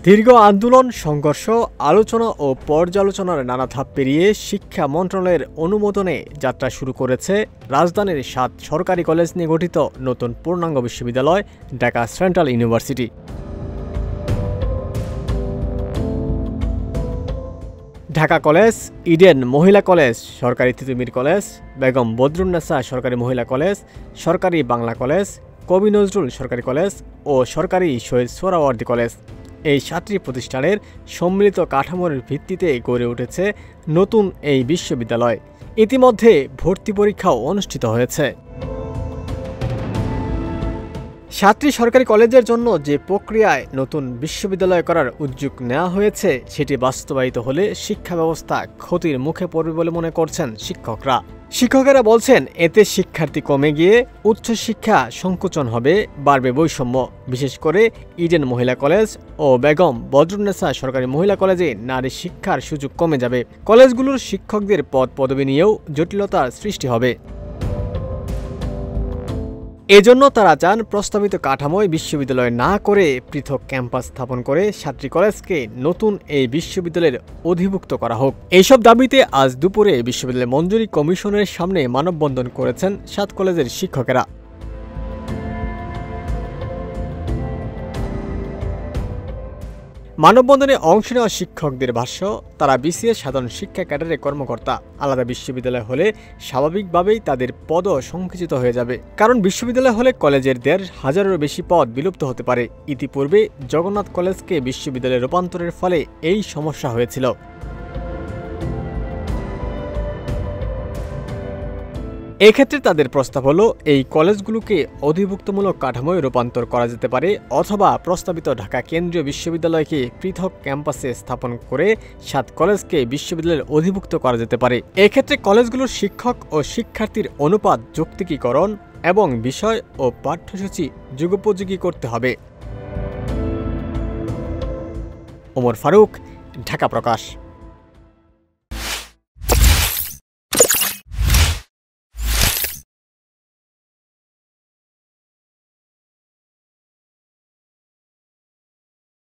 দীর্ঘ আন্দোলন, সংঘর্ষ, আলোচনা ও পর্যালোচনার নানা ধাপ পেরিয়ে শিক্ষা মন্ত্রণালয়ের অনুমোদনে যাত্রা শুরু করেছে রাজধানীর ৭ সরকারি কলেজ নিয়ে গঠিত নতুন পূর্ণাঙ্গ বিশ্ববিদ্যালয় Dhaka central university. Dhaka college, Eden মহিলা কলেজ, সরকারি তিতুমির কলেজ, বেগম বদরুন্নেসা সরকারি মহিলা কলেজ, সরকারি বাংলা কলেজ, কবি নজরুল সরকারি কলেজ ও সরকারি শহীদ সোহরাওয়ার্দী কলেজ, এই ৭টি প্রতিষ্ঠানের সম্মিলিত কাঠামোর ভিত্তিতে গড়ে উঠেছে নতুন এই বিশ্ববিদ্যালয়। ইতিমধ্যে ভর্তি পরীক্ষাও অনুষ্ঠিত হয়েছে। ৭টি সরকারি কলেজের জন্য যে প্রক্রিয়ায় নতুন বিশ্ববিদ্যালয় করার উদ্যোগ নেওয়া হয়েছে সেটি বাস্তবায়িত হলে শিক্ষা ব্যবস্থা ক্ষতির মুখে পড়বে বলে মনে করছেন শিক্ষকরা। শিক্ষকেরা বলছেন, এতে শিক্ষার্থী কমে গিয়ে উচ্চশিক্ষা সংকোচন হবে, বাড়বে বৈষম্য। বিশেষ করে ইডেন মহিলা কলেজ ও বেগম বদরুন্নেসা সরকারি মহিলা কলেজে নারী শিক্ষার সুযোগ কমে যাবে। কলেজগুলোর শিক্ষকদের পদ পদবি নিয়েও জটিলতার সৃষ্টি হবে। এজন্য তারা চান প্রস্তাবিত কাঠামোয় বিশ্ববিদ্যালয় না করে পৃথক ক্যাম্পাস স্থাপন করে ৭টি কলেজকে নতুন এই বিশ্ববিদ্যালয়ের অধিভুক্ত করা হোক। এইসব দাবিতে আজ দুপুরে বিশ্ববিদ্যালয় মঞ্জুরি কমিশনের সামনে মানববন্ধন করেছেন ৭ কলেজের শিক্ষকেরা। মানববন্ধনে অংশ নেওয়া শিক্ষকদের ভাষ্য, তারা বিসিএস সাধারণ শিক্ষা ক্যাডারের কর্মকর্তা। আলাদা বিশ্ববিদ্যালয় হলে স্বাভাবিকভাবেই তাদের পদও সংকুচিত হয়ে যাবে, কারণ বিশ্ববিদ্যালয় হলে কলেজের ১৫০০-এরও বেশি পদ বিলুপ্ত হতে পারে। ইতিপূর্বে জগন্নাথ কলেজকে বিশ্ববিদ্যালয়ে রূপান্তরের ফলে এই সমস্যা হয়েছিল। এক্ষেত্রে তাদের প্রস্তাব হলো, এই কলেজগুলোকে অধিভুক্তমূলক কাঠামোয় রূপান্তর করা যেতে পারে, অথবা প্রস্তাবিত ঢাকা কেন্দ্রীয় বিশ্ববিদ্যালয়কে পৃথক ক্যাম্পাসে স্থাপন করে ৭ কলেজকে বিশ্ববিদ্যালয়ের অধিভুক্ত করা যেতে পারে। এক্ষেত্রে কলেজগুলোর শিক্ষক ও শিক্ষার্থীর অনুপাত যৌক্তিকীকরণ এবং বিষয় ও পাঠ্যসূচি যুগোপযোগী করতে হবে। ওমর ফারুক, ঢাকা প্রকাশ।